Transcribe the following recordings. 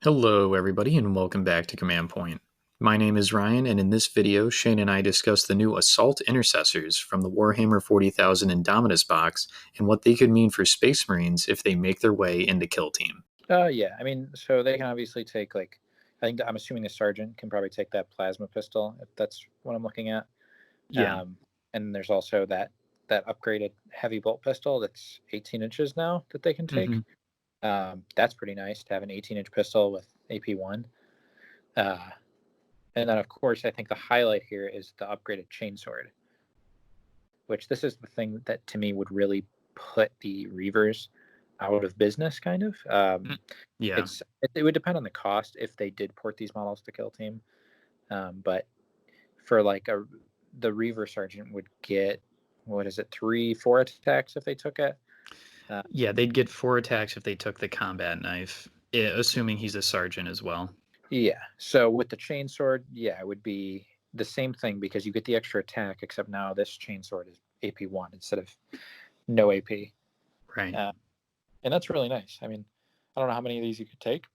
Hello everybody and welcome back to Command Point. My name is Ryan, and in this video Shane and I discuss the new Assault Intercessors from the Warhammer 40,000 Indomitus box and what they could mean for Space Marines if they make their way into Kill Team. Yeah. I mean, so they can obviously take I'm assuming the sergeant can probably take that plasma pistol if that's what I'm looking at. Yeah. And there's also that upgraded heavy bolt pistol that's 18 inches now that they can take. Mm-hmm. That's pretty nice to have an 18-inch pistol with AP1. Uh, and then of course I think the highlight here is the upgraded chainsword, which this is the thing that to me would really put the Reavers out of business, kind of. Yeah. It would depend on the cost if they did port these models to Kill Team. But for the Reaver Sergeant would get, what is it, 3-4 attacks if they took it. Yeah, they'd get 4 attacks if they took the combat knife, assuming he's a sergeant as well. Yeah. So with the chainsword, yeah, it would be the same thing because you get the extra attack, except now this chainsword is AP1 instead of no AP. Right. And that's really nice. I mean, I don't know how many of these you could take.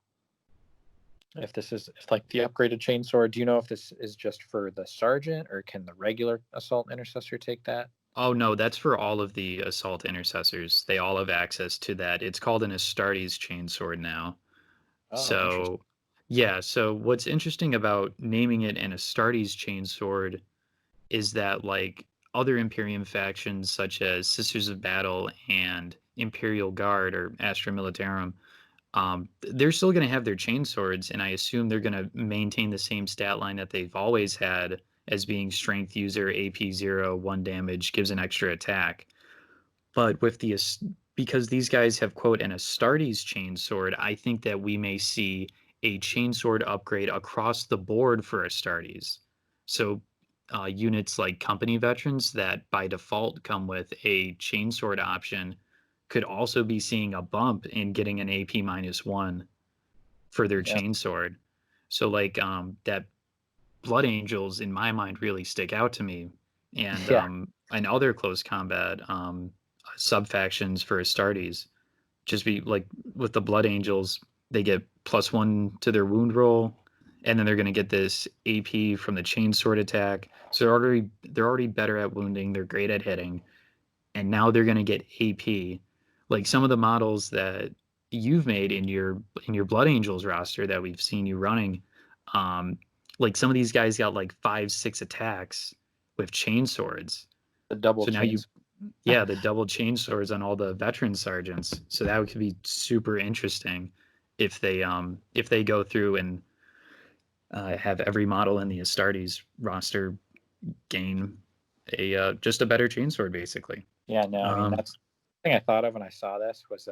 If this is like the upgraded chainsword, do you know if this is just for the sergeant or can the regular assault intercessor take that? Oh no, that's for all of the Assault Intercessors. They all have access to that. It's called an Astartes chainsword now. Oh, interesting. So, yeah. So, what's interesting about naming it an Astartes chainsword is that, like other Imperium factions, such as Sisters of Battle and Imperial Guard or Astra Militarum, they're still going to have their chainswords, and I assume they're going to maintain the same stat line that they've always had as being Strength User, AP 0, 1 damage, gives an extra attack. But because these guys have, quote, an Astartes chainsword, I think that we may see a chainsword upgrade across the board for Astartes. So units like company veterans that by default come with a chainsword option could also be seeing a bump in getting an AP -1 for their Yeah. chainsword. So that Blood Angels in my mind really stick out to me, Yeah. and other close combat sub factions for Astartes just be like with the Blood Angels, they get +1 to their wound roll, and then they're going to get this AP from the chainsword attack. So they're already better at wounding. They're great at hitting, and now they're going to get AP. Like some of the models that you've made in your Blood Angels roster that we've seen you running, um, like some of these guys got like 5-6 attacks with chainswords. The double So now you chains. yeah, the double chain swords on all the veteran sergeants. So that could be super interesting if they go through and have every model in the Astartes roster gain a just a better chainsword, basically. Yeah, no, I mean Um, that's the thing I thought of when I saw this was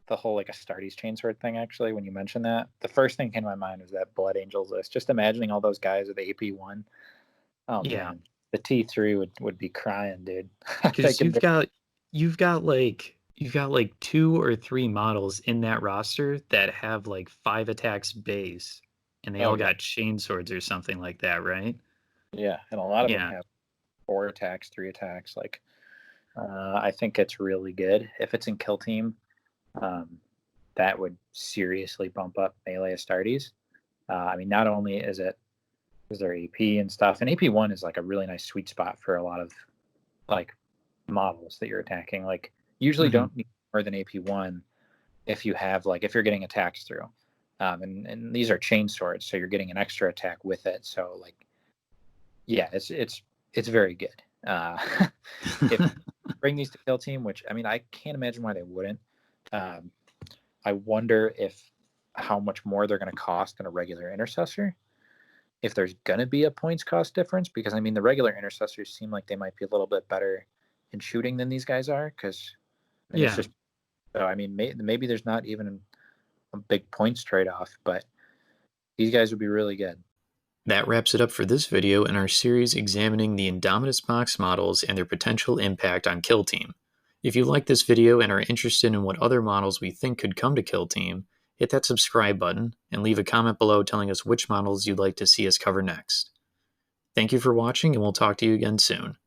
the whole like Astartes chainsword thing. Actually, when you mentioned that, the first thing came to my mind was that Blood Angels list. Just imagining all those guys with AP1. Oh yeah, man, the T3 would be crying, dude. They because could. you've got like 2 or 3 models in that roster that have like 5 attacks base, and they Oh all yeah, got chain swords or something like that, right? yeah, and a lot of them Yeah. have 4 attacks, 3 attacks. I think it's really good if it's in Kill Team. Um, that would seriously bump up melee Astartes. I mean, not only is there AP and stuff, and AP1 is like a really nice sweet spot for a lot of like models that you're attacking. Like, usually Hmm. don't need more than AP1 if you have like if you're getting attacks through. And these are chain swords, so you're getting an extra attack with it. So like, yeah, it's very good. If bring these to Kill Team, which I mean, I can't imagine why they wouldn't. Um, I wonder if how much more they're going to cost than a regular intercessor. If there's going to be a points cost difference, because I mean, the regular intercessors seem like they might be a little bit better in shooting than these guys are. Because I mean, it's Yeah. just so I mean, maybe there's not even a big points trade off, but these guys would be really good. That wraps it up for this video in our series examining the Indominus box models and their potential impact on Kill Team. If you like this video and are interested in what other models we think could come to Kill Team, hit that subscribe button and leave a comment below telling us which models you'd like to see us cover next. Thank you for watching, and we'll talk to you again soon.